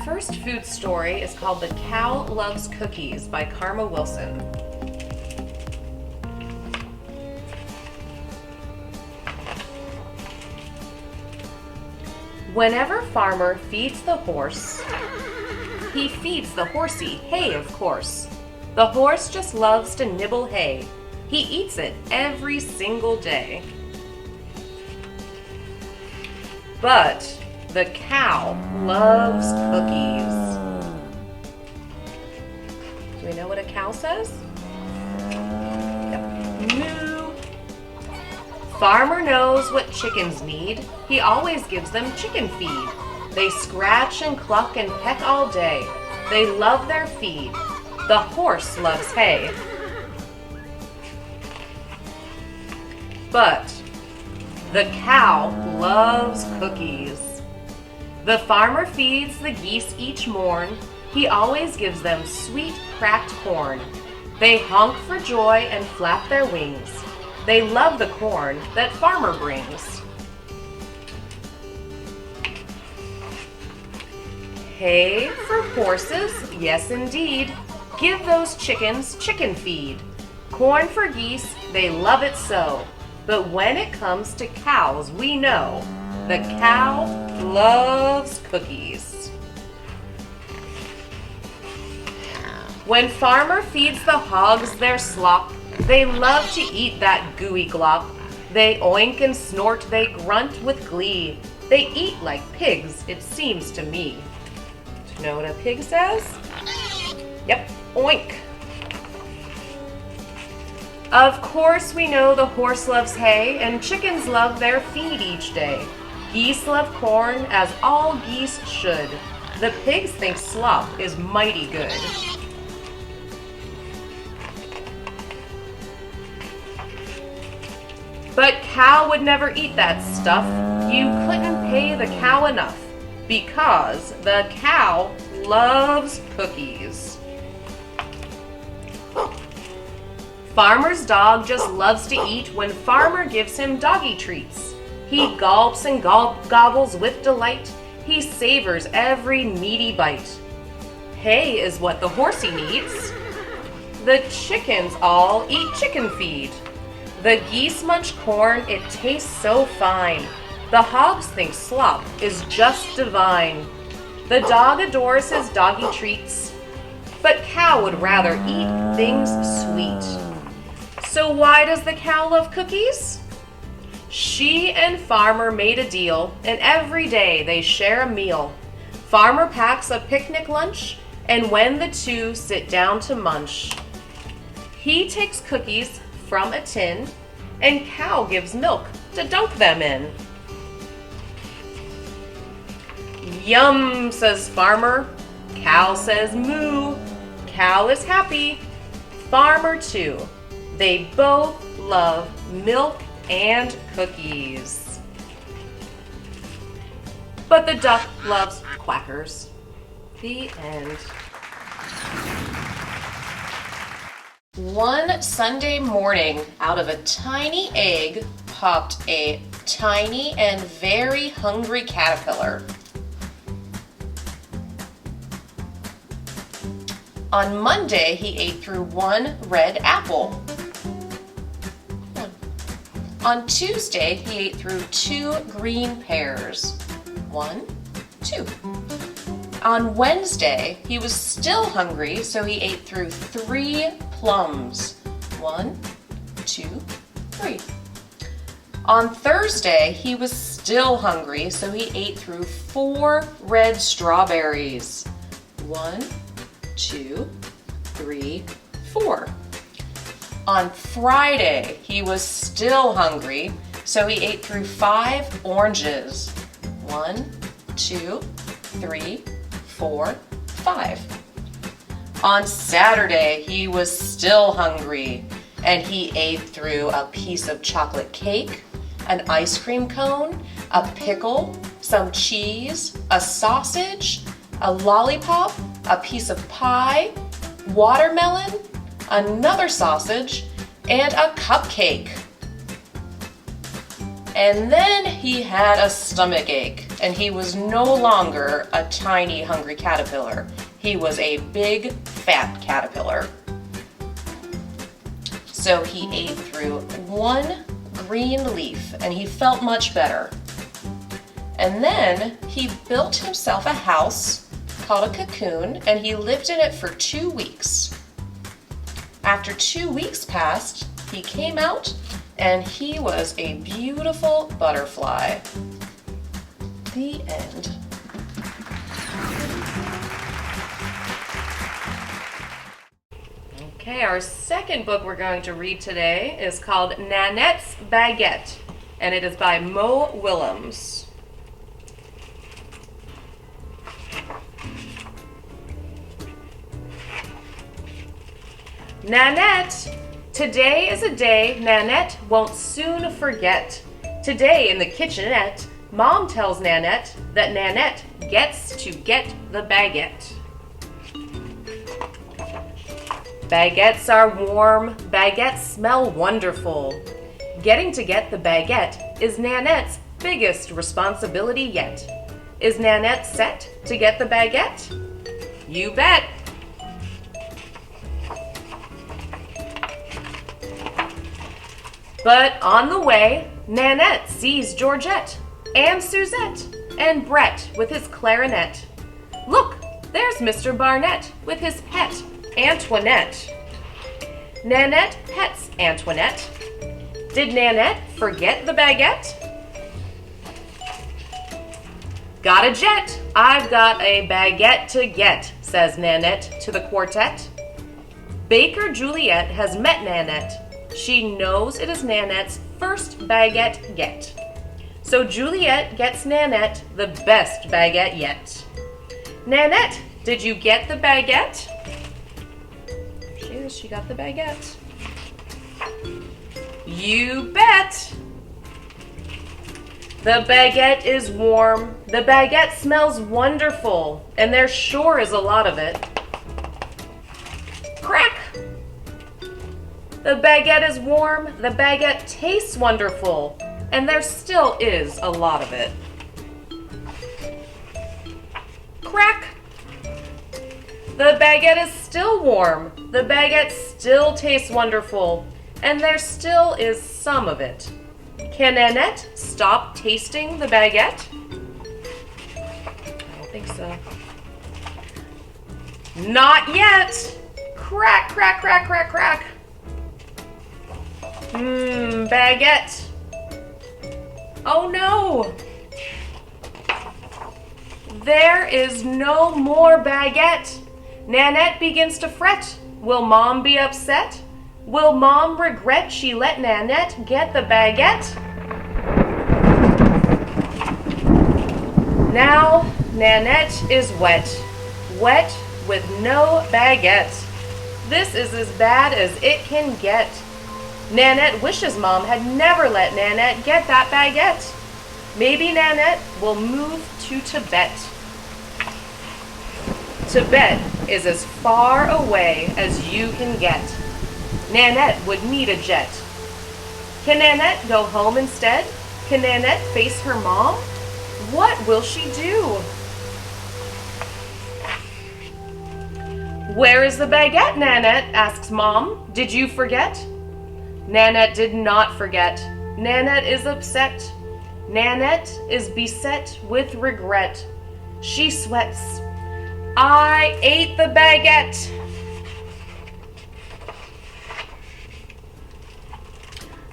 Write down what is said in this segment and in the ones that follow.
first food story is called The Cow Loves Cookies by Karma Wilson. Whenever Farmer feeds the horse, he feeds the horsey hay, of course. The horse just loves to nibble hay. He eats it every single day. But the cow loves cookies. Do we know what a cow says? Yep. Moo. Farmer knows what chickens need. He always gives them chicken feed. They scratch and cluck and peck all day. They love their feed. The horse loves hay. But the cow loves cookies. The farmer feeds the geese each morn. He always gives them sweet cracked corn. They honk for joy and flap their wings. They love the corn that farmer brings. Hay for horses, yes indeed. Give those chickens chicken feed. Corn for geese, they love it so. But when it comes to cows, we know the cow loves cookies. When farmer feeds the hogs their slop, they love to eat that gooey glop. They oink and snort, they grunt with glee. They eat like pigs, it seems to me. Do you know what a pig says? Yep, oink. Of course we know the horse loves hay, and chickens love their feed each day. Geese love corn, as all geese should. The pigs think slop is mighty good. But cow would never eat that stuff. You couldn't pay the cow enough, because the cow loves cookies. Farmer's dog just loves to eat when farmer gives him doggy treats. He gulps and gobbles with delight. He savors every meaty bite. Hay is what the horsey needs. The chickens all eat chicken feed. The geese munch corn, it tastes so fine. The hogs think slop is just divine. The dog adores his doggy treats, but cow would rather eat things sweet. So why does the cow love cookies? She and farmer made a deal, and every day they share a meal. Farmer packs a picnic lunch, and when the two sit down to munch, he takes cookies from a tin, and cow gives milk to dunk them in. Yum, says farmer. Cow says moo. Cow is happy. Farmer too. They both love milk and cookies. But the duck loves quackers. The end. One Sunday morning, out of a tiny egg popped a tiny and very hungry caterpillar. On Monday, he ate through one red apple. On Tuesday, he ate through 2 green pears. 1, 2. On Wednesday, he was still hungry, so he ate through 3 plums. 1, 2, 3. On Thursday, he was still hungry, so he ate through 4 red strawberries. 1, 2, 3, 4. On Friday, he was still hungry, so he ate through 5 oranges. 1, 2, 3, 4, 5. On Saturday, he was still hungry, and he ate through a piece of chocolate cake, an ice cream cone, a pickle, some cheese, a sausage, a lollipop, a piece of pie, watermelon, another sausage, and a cupcake. And then he had a stomachache, and he was no longer a tiny, hungry caterpillar. He was a big, fat caterpillar. So he ate through one green leaf, and he felt much better. And then he built himself a house called a cocoon, and he lived in it for 2 weeks. After 2 weeks passed, he came out, and he was a beautiful butterfly. The end. Okay, our second book we're going to read today is called Nanette's Baguette, and it is by Mo Willems. Nanette, today is a day Nanette won't soon forget. Today in the kitchenette, Mom tells Nanette that Nanette gets to get the baguette. Baguettes are warm, baguettes smell wonderful. Getting to get the baguette is Nanette's biggest responsibility yet. Is Nanette set to get the baguette? You bet! But on the way, Nanette sees Georgette and Suzette and Brett with his clarinet. Look, there's Mr. Barnett with his pet, Antoinette. Nanette pets Antoinette. Did Nanette forget the baguette? Got a jet, I've got a baguette to get, says Nanette to the quartet. Baker Juliet has met Nanette. She knows it is Nanette's first baguette get. So Juliet gets Nanette the best baguette yet. Nanette, did you get the baguette? She got the baguette. You bet! The baguette is warm. The baguette smells wonderful, and there sure is a lot of it. Crack! The baguette is warm. The baguette tastes wonderful, and there still is a lot of it. Crack! The baguette is still warm. The baguette still tastes wonderful, and there still is some of it. Can Nanette stop tasting the baguette? I don't think so. Not yet! Crack, crack, crack, crack, crack. Baguette. Oh no! There is no more baguette. Nanette begins to fret. Will Mom be upset? Will Mom regret she let Nanette get the baguette? Now Nanette is wet. Wet with no baguette. This is as bad as it can get. Nanette wishes Mom had never let Nanette get that baguette. Maybe Nanette will move to Tibet. Tibet is as far away as you can get. Nanette would need a jet. Can Nanette go home instead? Can Nanette face her mom? What will she do? Where is the baguette, Nanette? Asks Mom. Did you forget? Nanette did not forget. Nanette is upset. Nanette is beset with regret. She sweats. I ate the baguette.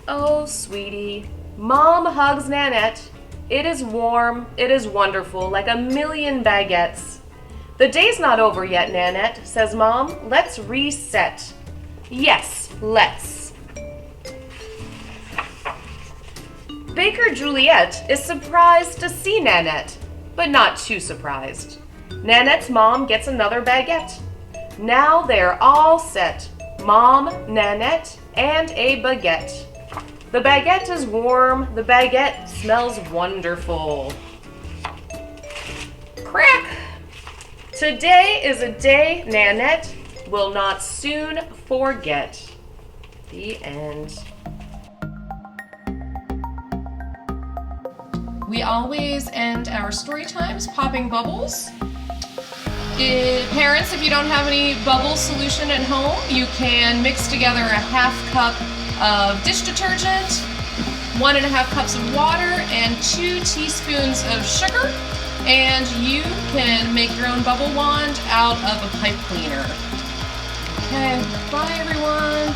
Oh, sweetie. Mom hugs Nanette. It is warm. It is wonderful, like a million baguettes. The day's not over yet, Nanette, says Mom. Let's reset. Yes, let's. Baker Juliet is surprised to see Nanette, but not too surprised. Nanette's mom gets another baguette. Now they're all set. Mom, Nanette, and a baguette. The baguette is warm. The baguette smells wonderful. Crack! Today is a day Nanette will not soon forget. The end. We always end our story times popping bubbles. Parents, if you don't have any bubble solution at home, you can mix together a half cup of dish detergent, 1.5 cups of water, and 2 teaspoons of sugar, and you can make your own bubble wand out of a pipe cleaner. Okay, bye everyone.